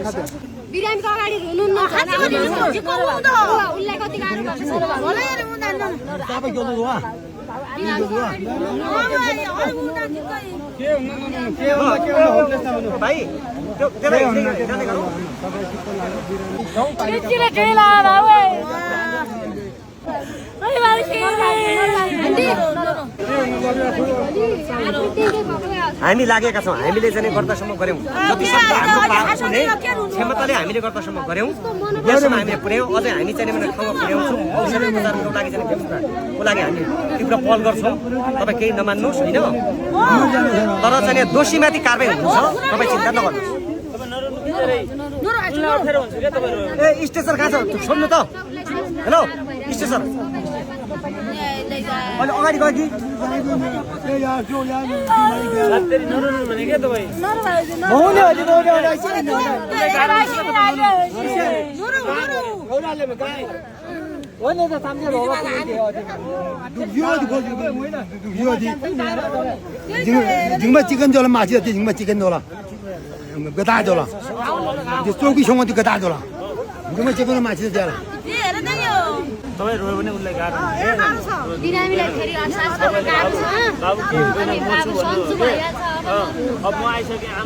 बिरामीको अगाडि रुनु नखाने उसलाई कति गाह्रो पर्छ भाइ हामी लागेका छौँ हामीले चाहिँ गर्दासम्म गर्यौँ जति सक्दो हाम्रो पार्ने क्षमताले हामीले गर्दासम्म गर्यौँ यसमा हामीले पुर्यायौँ अझै हामी चाहिँ ठाउँमा पुर्याउँछौँ औषधि उपचारको लागि चाहिँ व्यवस्थाको लागि हामी तीव्र पहल गर्छौँ तपाईँ केही नमान्नुहोस् होइन तर चाहिँ दोषीमाथि कारबाही हुन्छ तपाईँ चिन्ता नगर्नुहोस् ए स्टेसन कहाँ छ छोड्नु त हेलो स्टेसन अहिले अगाडि गयो कि जिङमा चिकन जोला माछी जिङमा चिकन जोला गदा जोला चौकीसँग त्यो गदा जोला जिङमा चिकन माछी ज्याला तपाईँ रोयो भने उसलाई गाह्रो बिरामीलाई फेरि गाह्रो छ अब म आइसकेँ